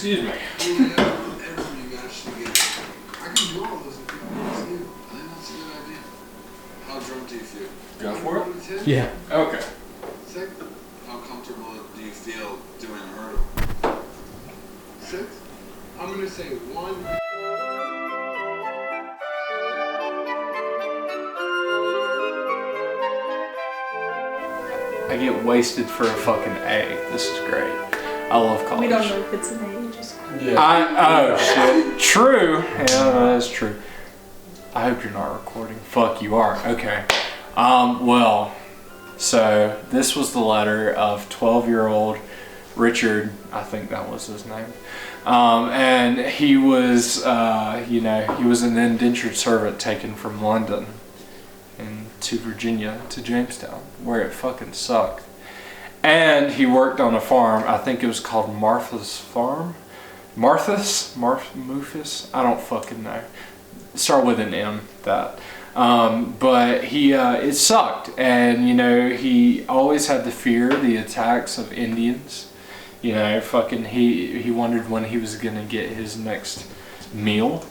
Excuse me. Yeah, everything you guys should get. I can do all this if you want to see it. I think that's a good idea. How drunk do you feel? Go for it? Yeah. Okay. 6. How comfortable do you feel doing a hurdle? 6. I'm going to say 1. I get wasted for a fucking A. This is great. I love college. We don't know if it's an age. Oh shit. True. Yeah, that's true. I hope you're not recording. Fuck, you are. Okay. Well, so this was the letter of 12-year-old Richard. I think that was his name. And he was, he was an indentured servant taken from London to Virginia, to Jamestown, where it fucking sucked. And he worked on a farm. I think it was called Martha's Farm. Mufus? I don't fucking know. Start with an M, that. But he, it sucked. And, he always had to fear the attacks of Indians. He wondered when he was gonna get his next meal.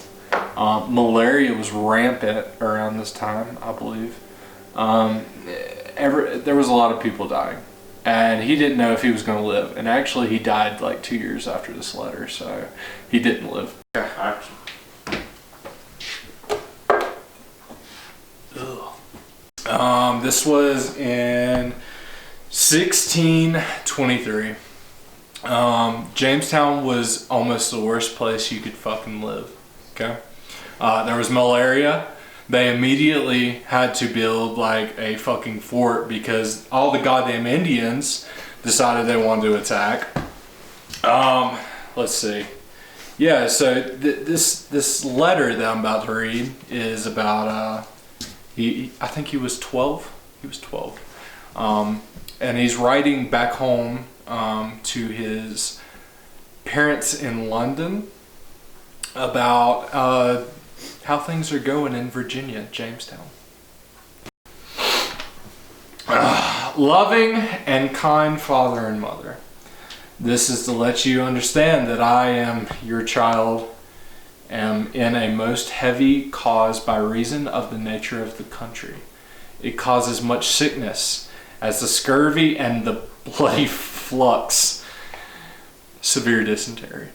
Malaria was rampant around this time, I believe. There was a lot of people dying. And he didn't know if he was going to live. And actually he died like 2 years after this letter, so he didn't live. This was in 1623. Jamestown was almost the worst place you could fucking live. Okay? There was malaria. They immediately had to build like a fucking fort because all the goddamn Indians decided they wanted to attack. Let's see. Yeah, so this letter that I'm about to read is about I think he was 12. He was 12. And he's writing back home to his parents in London about how things are going in Virginia, Jamestown. Loving and kind father and mother, this is to let you understand that I am your child, am in a most heavy cause by reason of the nature of the country. It causes much sickness, as the scurvy and the bloody flux, severe dysentery,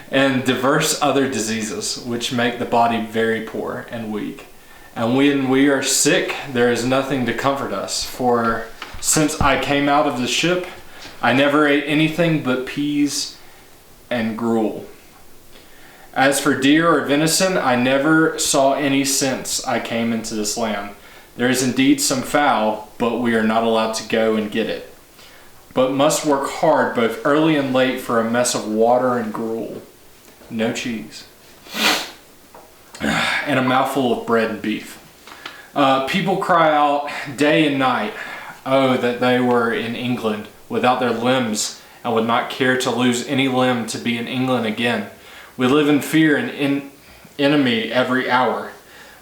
and diverse other diseases, which make the body very poor and weak. And when we are sick, there is nothing to comfort us. For since I came out of the ship, I never ate anything but peas and gruel. As for deer or venison, I never saw any since I came into this land. There is indeed some fowl, but we are not allowed to go and get it, but must work hard both early and late for a mess of water and gruel. No cheese. And a mouthful of bread and beef. People cry out day and night, oh, that they were in England without their limbs and would not care to lose any limb to be in England again. We live in fear and in enemy every hour.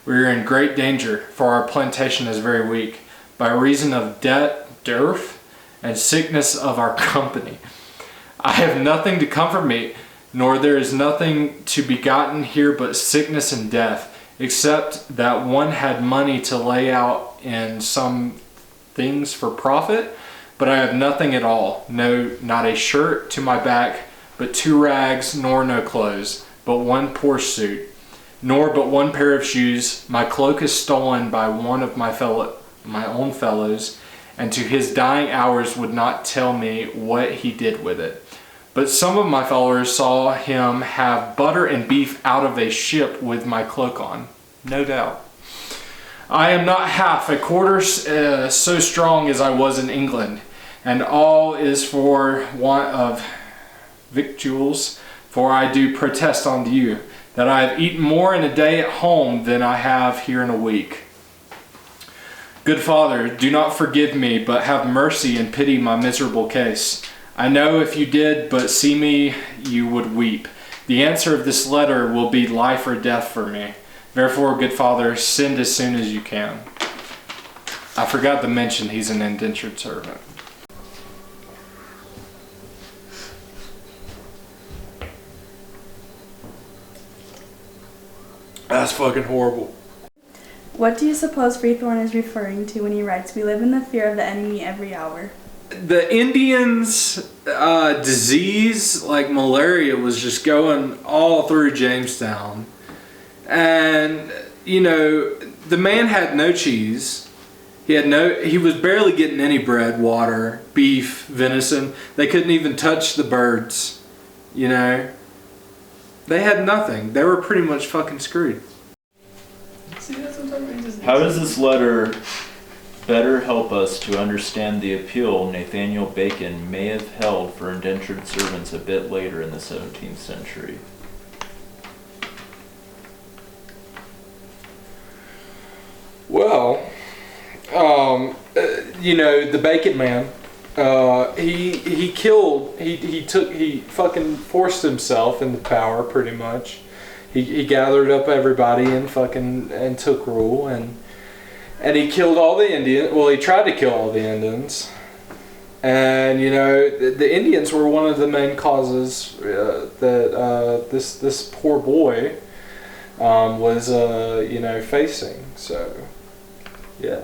We are in great danger, for our plantation is very weak, by reason of dearth and sickness of our company. I have nothing to comfort me, nor there is nothing to be gotten here but sickness and death, except that one had money to lay out in some things for profit, but I have nothing at all, no, not a shirt to my back, but 2 rags, nor no clothes, but 1 poor suit, nor but 1 pair of shoes. My cloak is stolen by one of my own fellows, and to his dying hours would not tell me what he did with it. But some of my followers saw him have butter and beef out of a ship with my cloak on. No doubt. I am not half a quarter so strong as I was in England, and all is for want of victuals, for I do protest unto you that I have eaten more in a day at home than I have here in a week. Good Father, do not forgive me, but have mercy and pity my miserable case. I know if you did but see me, you would weep. The answer of this letter will be life or death for me. Therefore, good Father, send as soon as you can. I forgot to mention he's an indentured servant. That's fucking horrible. What do you suppose Frethorne is referring to when he writes, "We live in the fear of the enemy every hour"? The Indians' disease, like malaria, was just going all through Jamestown. And, you know, the man had no cheese. He was barely getting any bread, water, beef, venison. They couldn't even touch the birds, you know. They had nothing. They were pretty much fucking screwed. See, that's what I'm talking about. How does this letter better help us to understand the appeal Nathaniel Bacon may have held for indentured servants a bit later in the 17th century? Well, you know, the Bacon man, he fucking forced himself into power pretty much. He gathered up everybody and took rule, and he killed all the Indians. Well, he tried to kill all the Indians. And, you know, the Indians were one of the main causes that this poor boy was, you know, facing. So, yeah.